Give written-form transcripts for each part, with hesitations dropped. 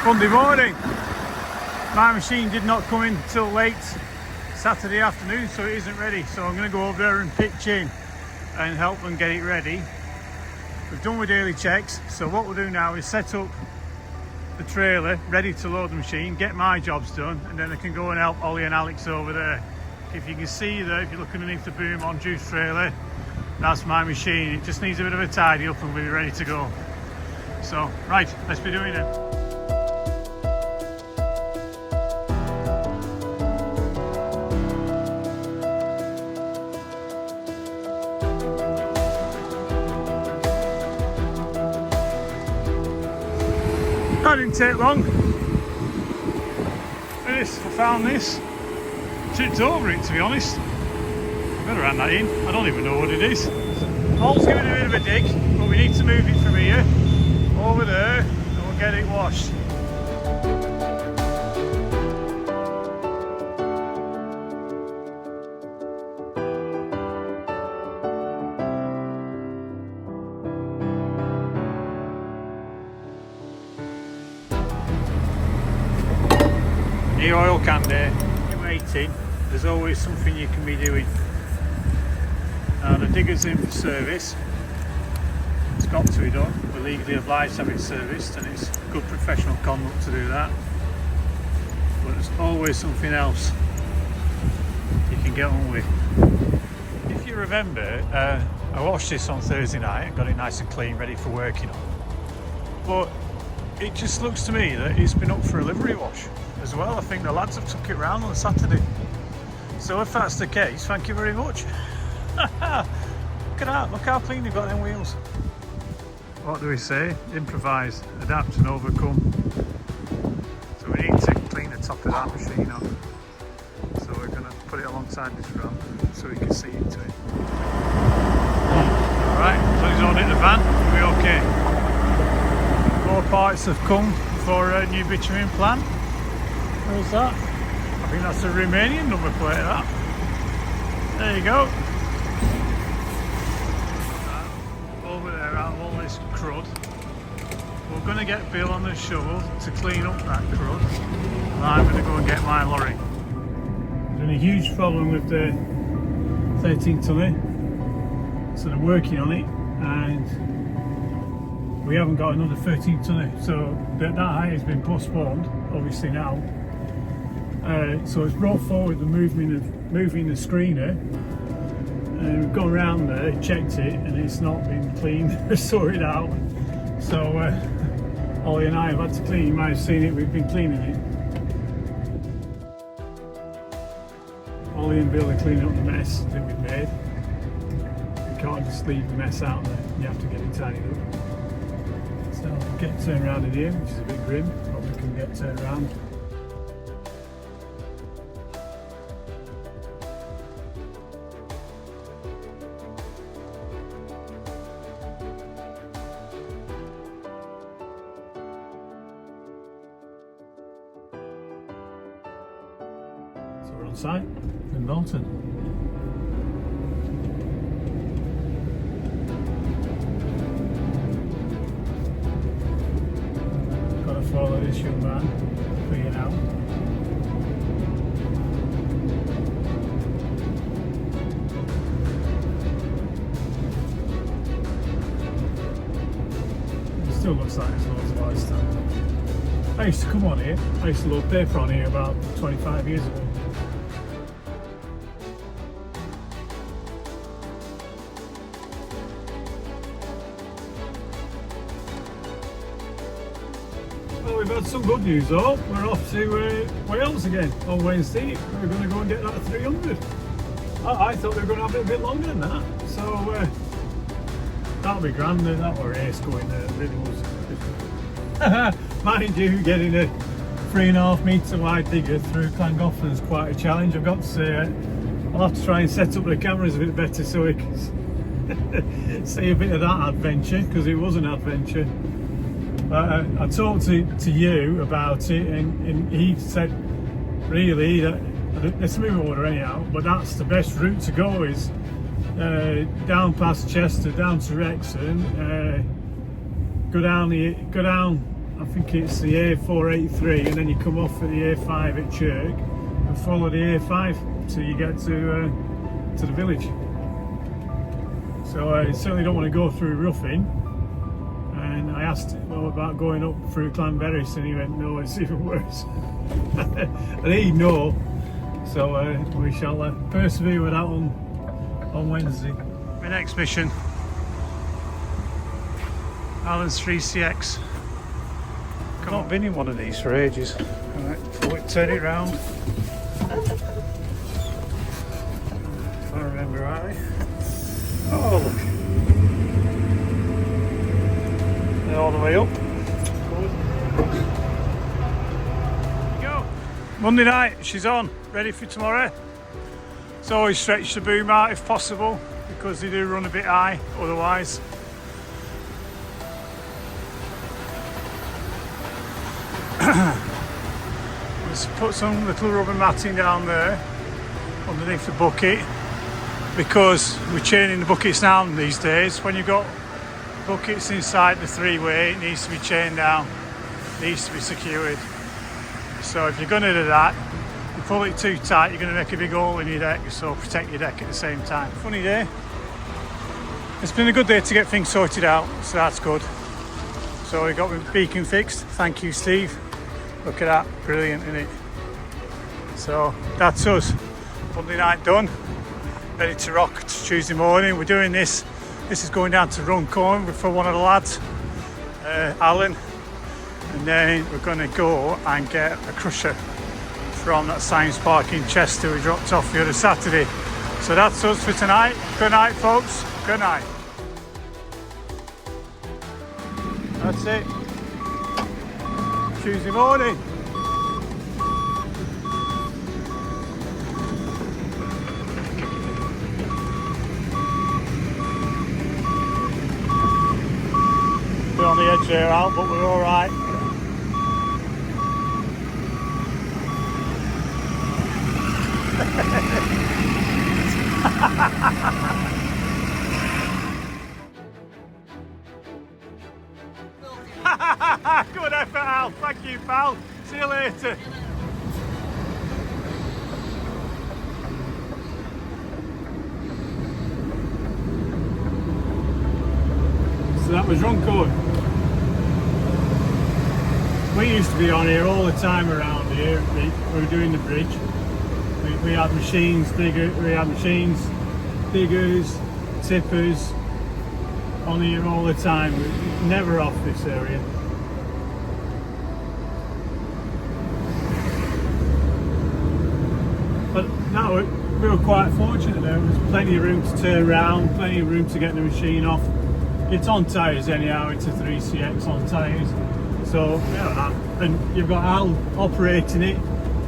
Monday morning. My machine did not come in till late Saturday afternoon, so it isn't ready. So I'm going to go over there and pitch in and help them get it ready. We've done with daily checks, so what we'll do now is set up the trailer ready to load the machine, get my jobs done, and then I can go and help Ollie and Alex over there. If you can see there, if you look underneath the boom on Juice trailer, that's my machine. It just needs a bit of a tidy up and we'll be ready to go. So, right, let's be doing it. That didn't take long. I found this. Tripped over it, to be honest. I better hand that in. I don't even know what it is. Paul's giving a bit of a dig, but we need to move it from here over there and we'll get it washed. The oil can there. You're waiting. There's always something you can be doing. Now the digger's in for service. It's got to be done. We're legally obliged to have it serviced, and it's good professional conduct to do that. But there's always something else you can get on with. If you remember, I washed this on Thursday night and got it nice and clean, ready for working on. But it just looks to me that it's been up for a livery wash as well. I think the lads have took it round on Saturday. So if that's the case, thank you very much. Look at that, look how clean they've got them wheels. What do we say? Improvise, adapt and overcome. So we need to clean the top of that machine off. So we're going to put it alongside this ramp so we can see into it. Alright, so he's on in the van, we'll be okay. More parts have come for a new bitumen plant. Where's that? I think that's a Romanian number plate, that. There you go. Over there, out of all this crud. We're going to get Bill on the shovel to clean up that crud. And I'm going to go and get my lorry. There's been a huge problem with the 13 tonner. So they're working on it, and we haven't got another 13 tonner. So that hire has been postponed, obviously now. So it's brought forward the moving the screener, and we've gone around there, checked it, and it's not been cleaned or sorted out. So Ollie and I have had to clean. You might have seen it, we've been cleaning it. Ollie and Bill are cleaning up the mess that we've made. You can't just leave the mess out there, you have to get it tidied up. So we'll get turned around in here, which is a bit grim, but we can get turned around. So we're on site in Bolton. Got to follow this young man for you now. It still looks like there's loads of ice still. I used to come on here. I used to load paper on here about 25 years ago. Well, we've had some good news though. We're off to Wales again on Wednesday. We're going to go and get that 300. I thought we were going to have it a bit longer than that. So that'll be grand. That were a race going there. It really was. Mind you, getting a 3.5 metre wide digger through Llangollen is quite a challenge. I've got to say, I'll have to try and set up the cameras a bit better so we can see a bit of that adventure, because it was an adventure. I talked to you about it, and he said really that it's a move order anyhow, but that's the best route to go, is down past Chester, down to Wrexham, go down I think it's the A483, and then you come off at the A5 at Chirk and follow the A5 till you get to the village. So I certainly don't want to go through Ruffin. And I asked him about going up through Clanberris, and he went, no, it's even worse. And he'd know. So we shall persevere with that on Wednesday. My next mission, Alan's 3CX. I've not been in one of these for ages. Alright, turn it round. If I remember rightly. Oh, look. They're all the way up. Go. Monday night, she's on, ready for tomorrow. It's always stretch the boom out if possible, because they do run a bit high otherwise. Let's put some little rubber matting down there underneath the bucket, because we're chaining the buckets down these days. When you've got buckets inside the three-way, it needs to be chained down, it needs to be secured. So if you're going to do that, you pull it too tight, you're going to make a big hole in your deck, so protect your deck at the same time. Funny day. It's been a good day to get things sorted out, so that's good. So we got the beacon fixed, thank you Steve. Look at that, brilliant, isn't it? So that's us. Monday night done, ready to rock Tuesday morning. We're doing this. This is going down to Runcorn for one of the lads, Alan, and then we're going to go and get a crusher from that science park in Chester we dropped off the other Saturday. So that's us for tonight. Good night, folks. Good night. That's it. Tuesday morning. We're on the edge there, Al, but we're all right. Good effort, Al. Thank you, pal. See you later. So that was Runcorn. We used to be on here all the time around here. We were doing the bridge. We had machines, diggers, tippers on here all the time. We were never off this area. But no, we were quite fortunate. There was plenty of room to turn around, plenty of room to get the machine off. It's on tyres anyhow, it's a 3CX on tyres. So, yeah, and you've got Al operating it.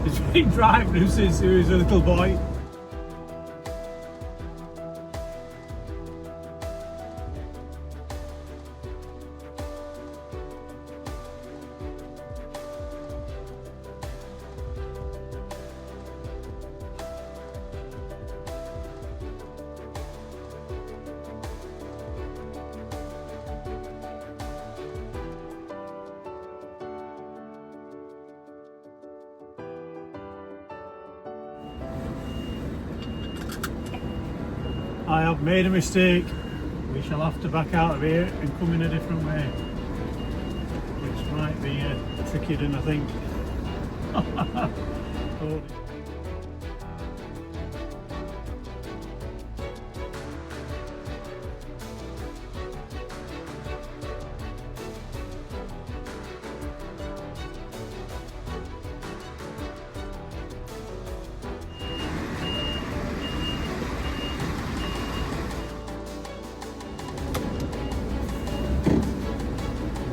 He's been driving him since he was a little boy. I have made a mistake. We shall have to back out of here and come in a different way, which might be trickier than I think.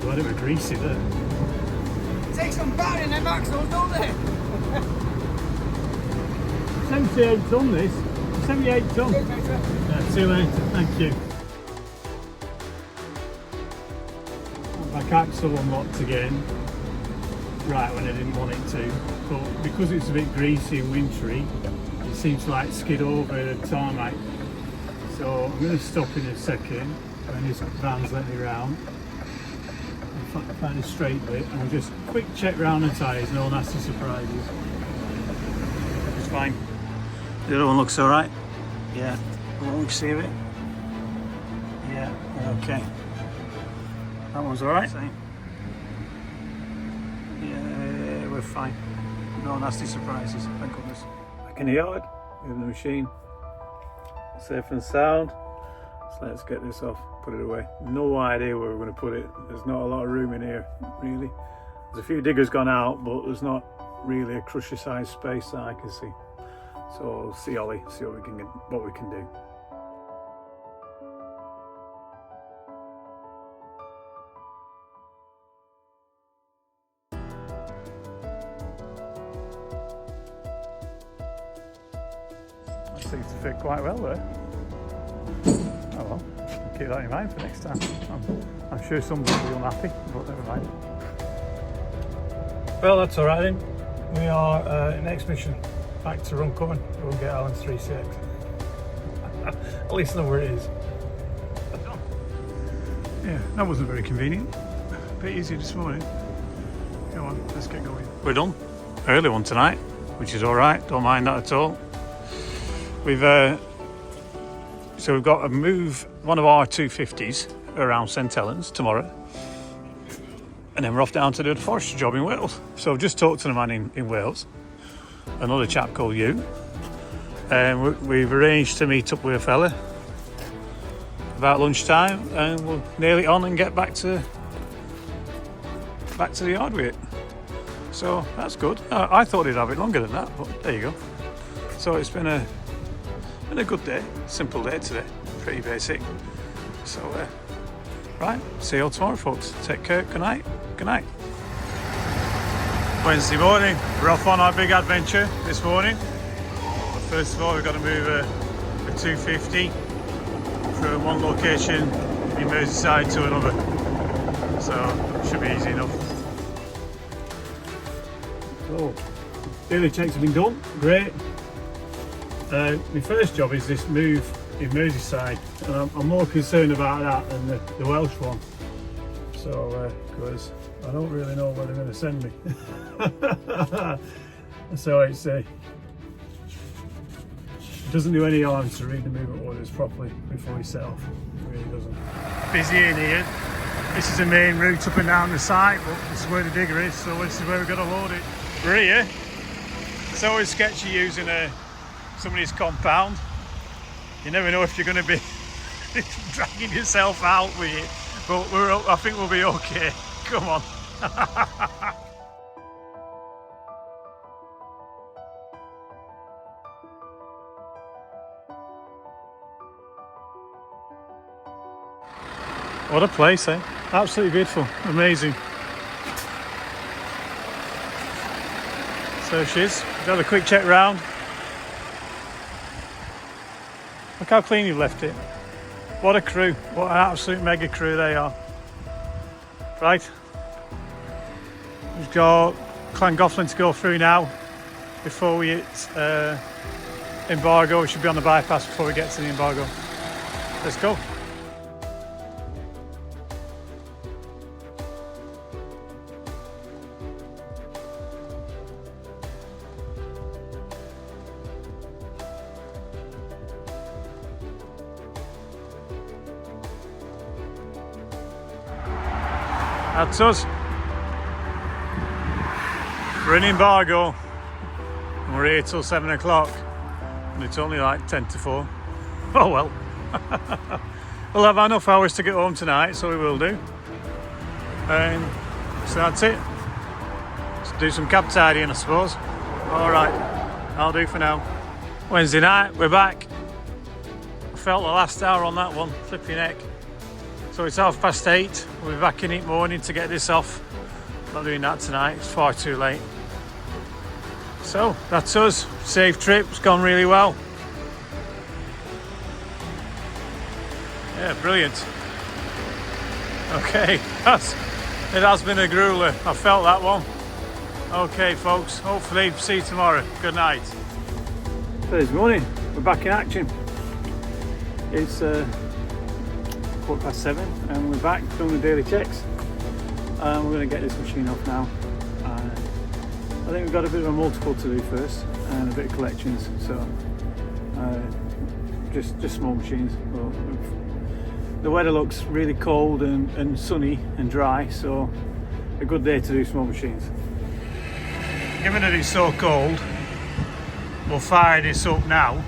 Glad it was greasy there. Take some batter in them axles, don't they? 78 ton this. 78 ton. See you later, thank you. Back axle unlocked again. Right when I didn't want it to. But because it's a bit greasy and wintry, it seems to like skid over the tarmac. So I'm going to stop in a second when this van's let me round. find a straight bit, and we'll just quick check round the tyres, no nasty surprises. It's fine. The other one looks alright. Yeah, we see it. Yeah, okay. That one's alright. Yeah, we're fine. No nasty surprises, thank goodness. Back in the yard, in the machine. Safe and sound. So let's get this off, put it away. No idea where we're going to put it. There's not a lot of room in here, really. There's a few diggers gone out, but there's not really a crusher size space that I can see. So we'll see Ollie, see what we can do. That seems to fit quite well there. Oh well, I'll keep that in mind for next time. I'm sure somebody will be unhappy, but never mind. Well, that's alright then. We are next mission back to Runcorn. We'll get Alan's 3CX. At least know where it is. Yeah, that wasn't very convenient. A bit easier this morning. Come on, let's get going. We're done. Early one tonight, which is alright. Don't mind that at all. We've got to move one of our 250s around St Helens tomorrow, and then we're off down to do the forestry job in Wales. So I've just talked to the man in Wales, another chap called Hugh, and we've arranged to meet up with a fella about lunchtime, and we'll nail it on and get back to the yard with it. So that's good. I thought he'd have it longer than that, but there you go. So it's been a good day, simple day today, pretty basic. So right, see you all tomorrow, folks. Take care. Good night. Good night. Wednesday morning, we're off on our big adventure this morning. But first of all, we've got to move a 250 from one location in Merseyside to another. So it should be easy enough. So daily checks have been done. Great. My first job is this move in Merseyside, and I'm more concerned about that than the Welsh one. So, because I don't really know where they're going to send me. So it doesn't do any harm to read the movement orders properly before you set off. It really doesn't. Busy in here. This is the main route up and down the site, but this is where the digger is, so this is where we've got to load it. We're here. It's always sketchy using somebody's compound. You never know if you're going to be dragging yourself out with it, but I think we'll be okay. Come on. What a place, eh? Absolutely beautiful, amazing. So she is. We've got a quick check round. Look how clean you've left it. What a crew. What an absolute mega crew they are. Right. We've got Llangollen to go through now before we hit embargo. We should be on the bypass before we get to the embargo. Let's go. That's us. We're in embargo and we're here till 7 o'clock and it's only like 10 to 4. Oh well. We'll have enough hours to get home tonight, so we will do. And so that's it. Let's do some cab tidying, I suppose. Alright, I'll do for now. Wednesday night, we're back. I felt the last hour on that one, flipping heck. So it's 8:30. We'll be back in it morning to get this off. Not doing that tonight, it's far too late. So that's us. Safe trip, it's gone really well. Yeah, brilliant. Okay, it has been a grueler. I felt that one. Okay folks, hopefully see you tomorrow. Good night. Thursday morning, we're back in action. It's 7:15 and we're back doing the daily checks. We're going to get this machine off now. I think we've got a bit of a multiple to do first and a bit of collections, so just small machines. Well, the weather looks really cold and sunny and dry, so a good day to do small machines. Given that it's so cold, we'll fire this up now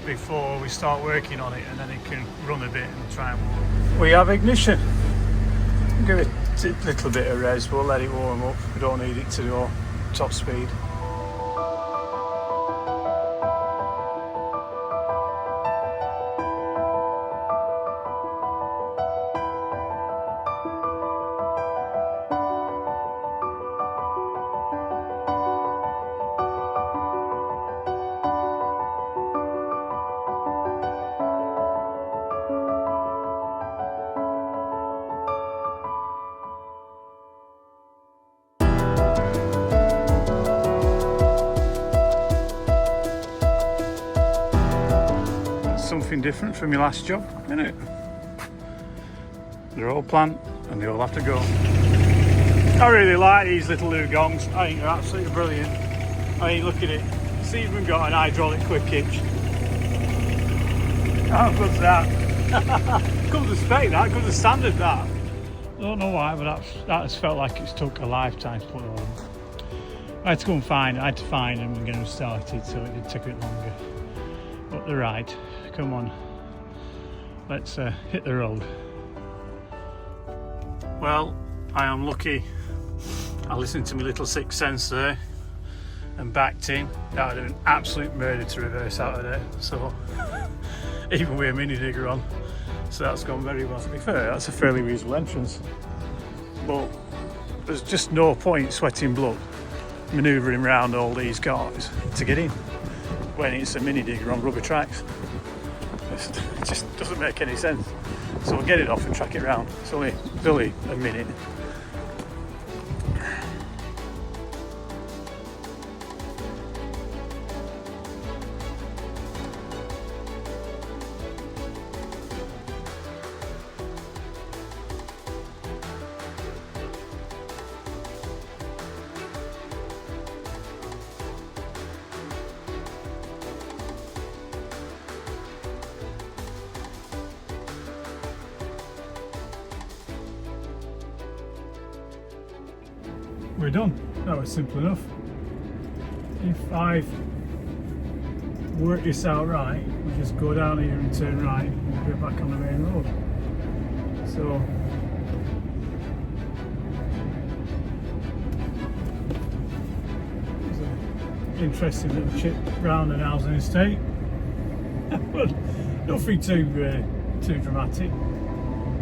before we start working on it, and then it can run a bit and try and... We have ignition. Give it a little bit of res, we'll let it warm up. We don't need it to go top speed. Something different from your last job, isn't it? They're all plant and they all have to go. I really like these little LiuGongs. I think they're absolutely brilliant. I mean, look at it. It's even got an hydraulic quick hitch. How good's that? Comes to spec, that comes to standard, that. I don't know why, but that has felt like it's took a lifetime to put on. I had to go and find. I had to find them and get them started, so it did take a bit longer. But they're right. Come on, let's hit the road. Well, I am lucky. I listened to my little sixth sense there and backed in. That would have been absolute murder to reverse out of there. So even with a mini digger on, so that's gone very well. To be fair, that's a fairly reasonable entrance. But there's just no point sweating blood manoeuvring around all these cars to get in when it's a mini digger on rubber tracks. It just doesn't make any sense. So we'll get it off and track it round. It's only a minute. We're done. That was simple enough. If I've worked this out right, we just go down here and turn right and we'll get back on the main road. So it's an interesting little chip round an housing estate. But nothing too dramatic.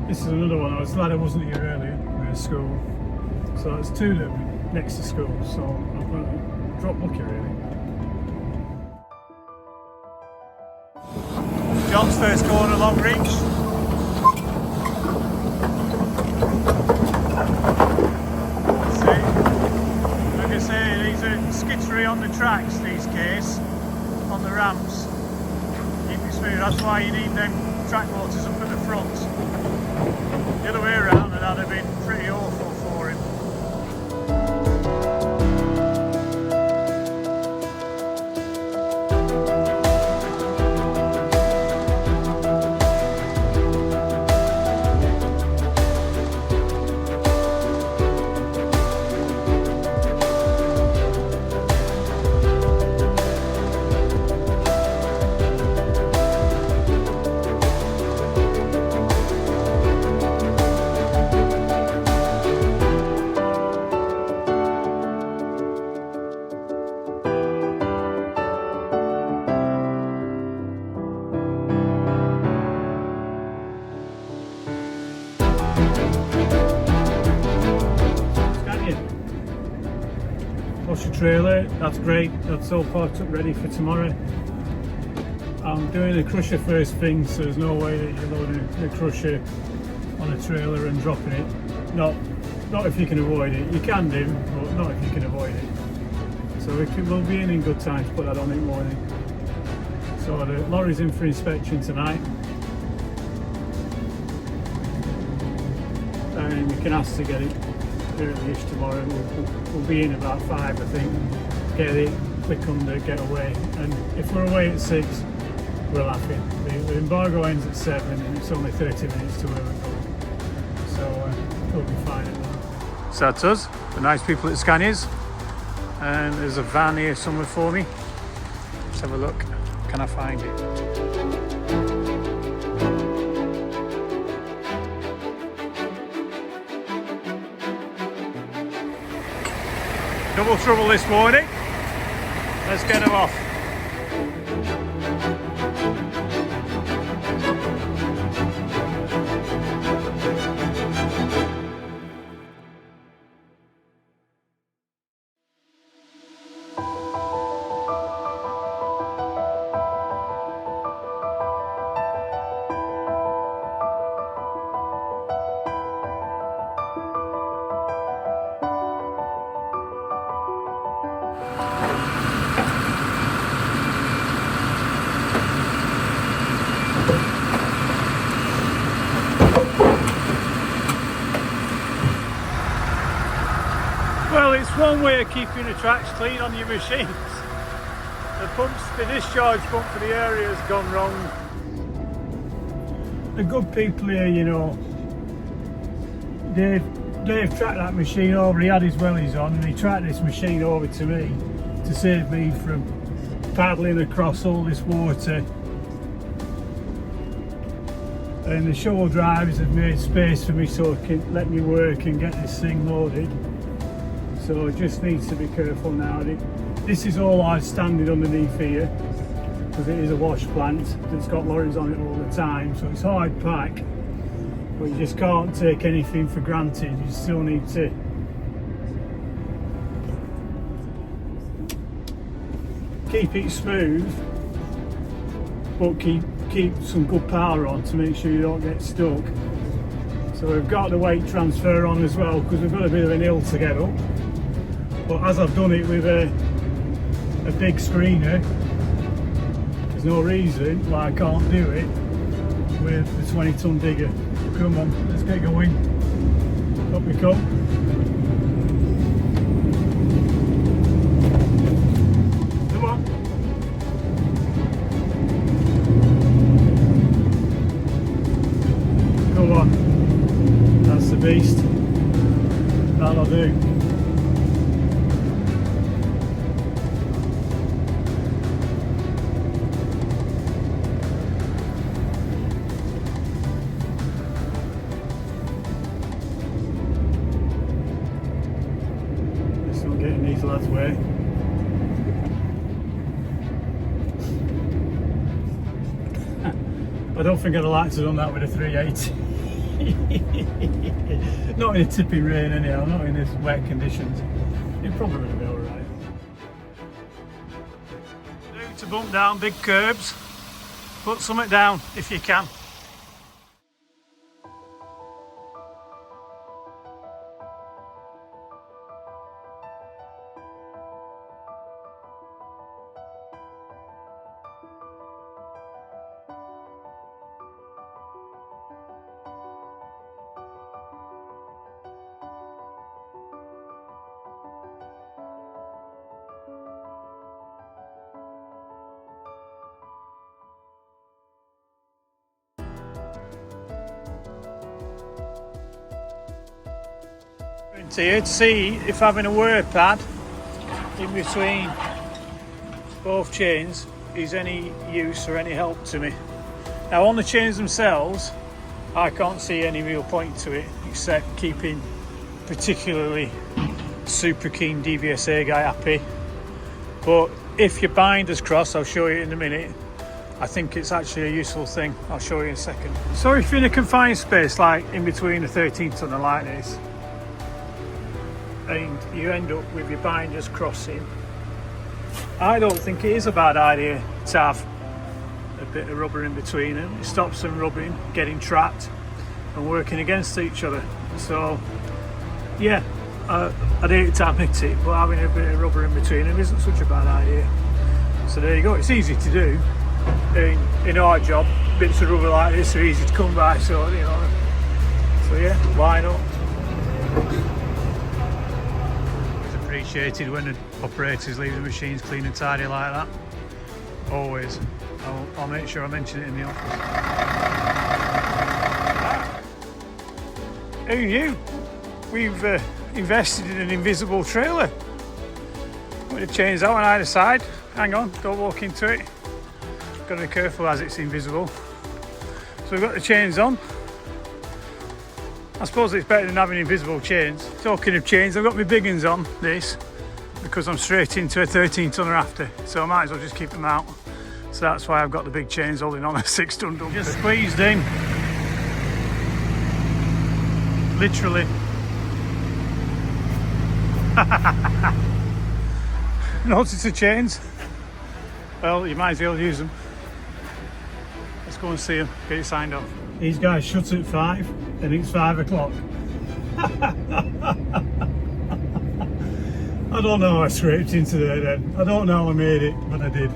This is another one. I was glad I wasn't here earlier. We were at school. So it's two that were next to school, so I'm going to drop lucky really. John's first corner, Long Reach. See, like I say, these are skittery on the tracks, these CASE, on the ramps. Keep it smooth, that's why you need them track motors up at the front. The other way around, and that'd have been pretty awful for him. Wash your trailer, that's great, that's all parked up ready for tomorrow. I'm doing the crusher first thing, so there's no way that you're loading the crusher on a trailer and dropping it. Not if you can avoid it. You can do, but not if you can avoid it. So we'll be in good time to put that on in the morning. So the lorry's in for inspection tonight. And then we can ask to get it early-ish tomorrow. We'll be in about 5, I think. Get it, click under, get away. And if we're away at 6, we're laughing. The embargo ends at 7 and it's only 30 minutes to where we're going. So we'll be fine at that. So that's us, the nice people at Scaniers. And there's a van here somewhere for me. Let's have a look. Can I find it? Double trouble this morning. Let's get them off. Well, it's one way of keeping the tracks clean on your machines. The discharge pump for the area has gone wrong. The good people here, you know, Dave tracked that machine over. He had his wellies on and he tracked this machine over to me to save me from paddling across all this water. And the shovel drivers have made space for me so it can let me work and get this thing loaded. So it just needs to be careful now. This is all I standing underneath here because it is a wash plant that's got lorries on it all the time, so it's hard pack, but you just can't take anything for granted. You still need to keep it smooth, but keep some good power on to make sure you don't get stuck. So we've got the weight transfer on as well because we've got a bit of an hill to get up. But as I've done it with a big screener, there's no reason why I can't do it with the 20-ton digger. Come on, let's get going. Up we come. Come on. Come on. That's the beast. That'll do. Lads way. I don't think I'd like to have done that with a 380. Not in a tipping rain anyhow, not in this wet conditions. It probably would have been alright. Do to bump down big curbs, put something down if you can. Here to see if having a wear pad in between both chains is any use or any help to me. Now on the chains themselves I can't see any real point to it except keeping particularly super keen DVSA guy happy, but if your binders cross, I'll show you in a minute, I think it's actually a useful thing. I'll show you in a second. So if you're in a confined space like in between a 13 tonner like this and you end up with your binders crossing, I don't think it is a bad idea to have a bit of rubber in between them. It stops them rubbing, getting trapped and working against each other. So yeah, I'd hate to admit it, but having a bit of rubber in between them isn't such a bad idea. So there you go, it's easy to do. In our job, bits of rubber like this are easy to come by, so you know, so yeah, why not? appreciated when the operators leave the machines clean and tidy like that. Always. I'll make sure I mention it in the office. Who knew? We've invested in an invisible trailer. With the chains out on either side. Hang on, don't walk into it. Got to be careful as it's invisible. So we've got the chains on. I suppose it's better than having invisible chains. Talking of chains, I've got my big uns on this because I'm straight into a 13 tonner after, so I might as well just keep them out. So that's why I've got the big chains holding on a 6 ton dumper. Just squeezed in. Literally. Notice the chains? Well, you might as well use them. Let's go and see them, get it signed off. These guys shut at 5 and it's 5 o'clock. I don't know how I scraped into there then. I don't know how I made it, but I did.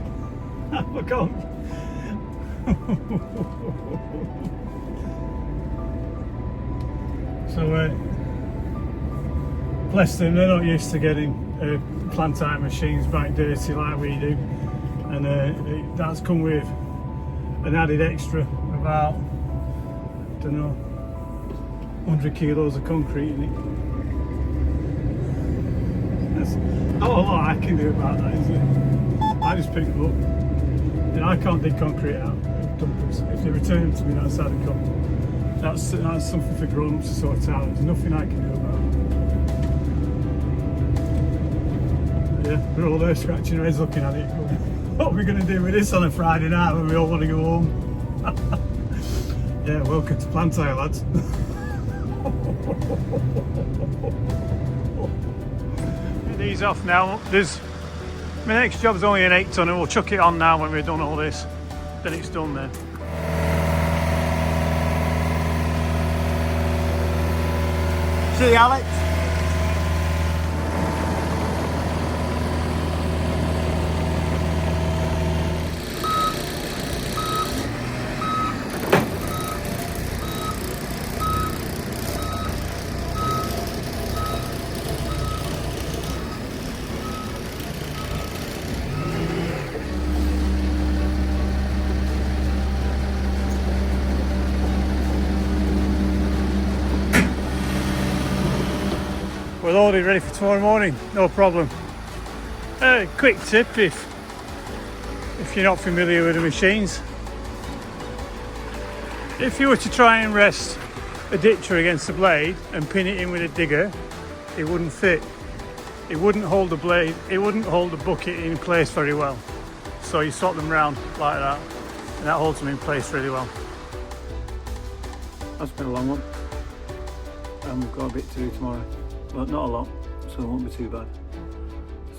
I can't. So, bless them, they're not used to getting plant type machines back dirty like we do. And that's come with an added extra about, I don't know, 100 kilos of concrete in it. That's not a lot I can do about that, is it? I just pick them up. And I can't dig concrete out of dumpers. If they return them to me, that's how they come. That's something for grown-ups to sort out. There's nothing I can do about it. Yeah, we're all there scratching our heads looking at it. What are we going to do with this on a Friday night when we all want to go home? Yeah, welcome to Plantire, lads. Get these off now. My next job's only an 8 ton and we'll chuck it on now when we've done all this. Then it's done then. See you, Alex. We're loaded, ready for tomorrow morning, no problem. Quick tip if you're not familiar with the machines. If you were to try and rest a ditcher against the blade and pin it in with a digger, it wouldn't fit. It wouldn't hold the blade, it wouldn't hold the bucket in place very well. So you swap them round like that and that holds them in place really well. That's been a long one. And we've got a bit to do tomorrow. Well, not a lot, so it won't be too bad.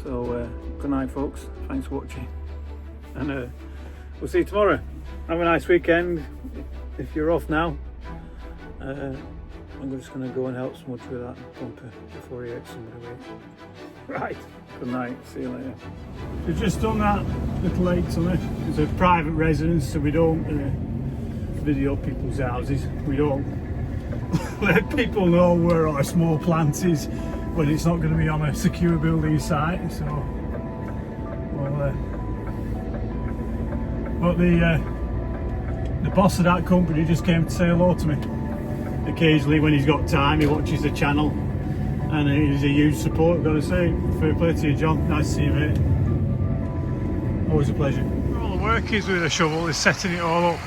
So, good night, folks. Thanks for watching. And we'll see you tomorrow. Have a nice weekend. If you're off now, I'm just going to go and help smudge with that bumper before he gets somebody away. Right. Good night. See you later. We've just done that little 8 tonner. It's a private residence, so we don't video people's houses. We don't let people know where our small plant is when it's not going to be on a secure building site. So, well, but the boss of that company just came to say hello to me. Occasionally, when he's got time, he watches the channel, and he's a huge support. I've got to say, fair play to you, John. Nice to see you, mate. Always a pleasure. All the work is with a shovel is setting it all up,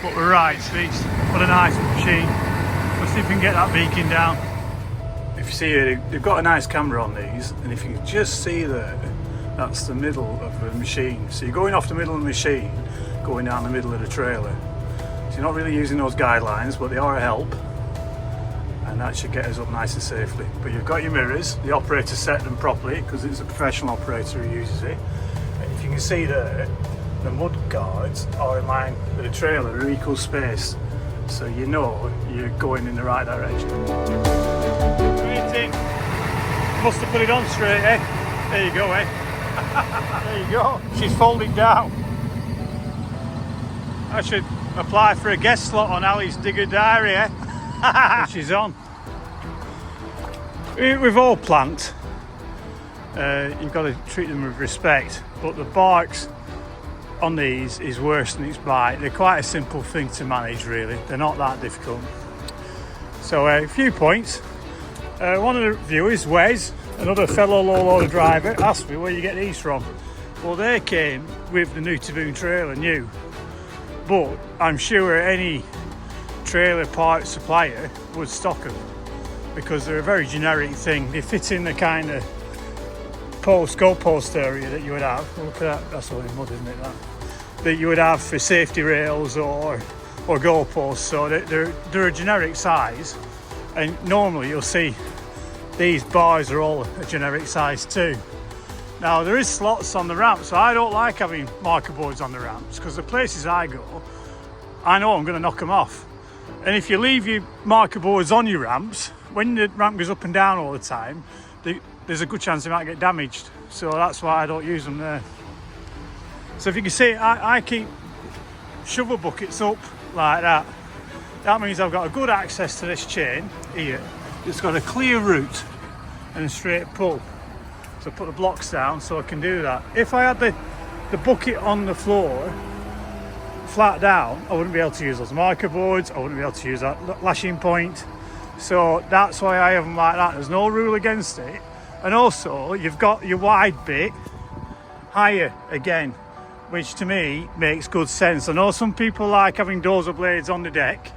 but we're right, Speaks. What a nice machine. Let's see if we can get that beacon down. If you see here, they've got a nice camera on these, and if you can just see there, that's the middle of the machine. So you're going off the middle of the machine, going down the middle of the trailer. So you're not really using those guidelines, but they are a help, and that should get us up nice and safely. But you've got your mirrors, the operator set them properly because it's a professional operator who uses it. And if you can see there, the mud guards are in line with the trailer, are equal space. So you know you're going in the right direction. Waiting. Must have put it on straight, eh? There you go, eh? There you go. She's folded down. I should apply for a guest slot on Ali's Digger Diary, eh? She's on. With all plant, you've got to treat them with respect. But the barks on these is worse than its bite. They're quite a simple thing to manage, really. They're not that difficult. So a few points. One of the viewers, Wes, another fellow low loader driver, asked me where you get these from. Well, they came with the new Taboon trailer, new. But I'm sure any trailer part supplier would stock them because they're a very generic thing. They fit in the kind of goalpost area that you would have. Look at that, that's all in mud, isn't it? That you would have for safety rails or goalposts. So they're a generic size, and normally you'll see these bars are all a generic size too. Now there is slots on the ramp, so I don't like having marker boards on the ramps because the places I go, I know I'm going to knock them off. And if you leave your marker boards on your ramps, when the ramp goes up and down all the time, there's a good chance they might get damaged. So that's why I don't use them there. So if you can see, I keep shovel buckets up like that. That means I've got a good access to this chain here. It's got a clear route and a straight pull. So I put the blocks down so I can do that. If I had the bucket on the floor flat down, I wouldn't be able to use those marker boards. I wouldn't be able to use that lashing point. So that's why I have them like that. There's no rule against it. And also you've got your wide bit higher again, which to me makes good sense. I know some people like having dozer blades on the deck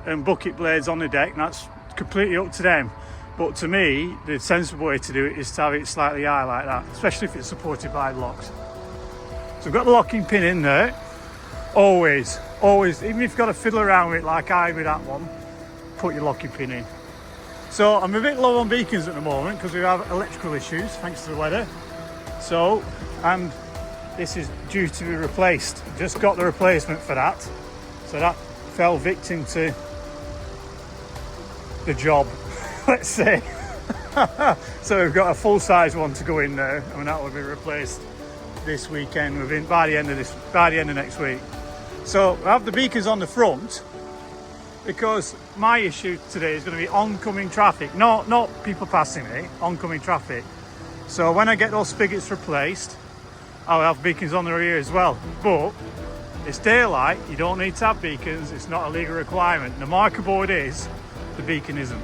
and bucket blades on the deck, and that's completely up to them. But to me, the sensible way to do it is to have it slightly high like that, especially if it's supported by locks. So I've got the locking pin in there. Always, even if you've got to fiddle around with it like I with that one, put your locking pin in. So I'm a bit low on beacons at the moment because we have electrical issues thanks to the weather. So, and this is due to be replaced. Just got the replacement for that. So that fell victim to the job, let's say. So we've got a full-size one to go in there, and that will be replaced this weekend, by the end of next week. So I have the beacons on the front because my issue today is going to be oncoming traffic, not people passing me, oncoming traffic. So when I get those spigots replaced, I'll have beacons on the rear as well. But it's daylight, you don't need to have beacons, it's not a legal requirement. The marker board is, the beacon isn't.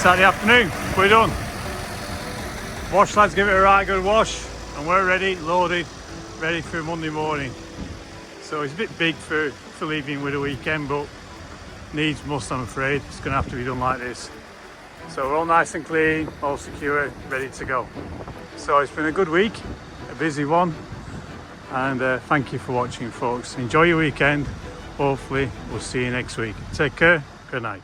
Saturday afternoon, we're done. Wash lads, give it a right good wash, and we're ready, loaded, ready for Monday morning. So it's a bit big for leaving with a weekend, but needs must, I'm afraid. It's going to have to be done like this. So we're all nice and clean, all secure, ready to go. So it's been a good week, a busy one, and thank you for watching, folks. Enjoy your weekend. Hopefully we'll see you next week. Take care. Good night.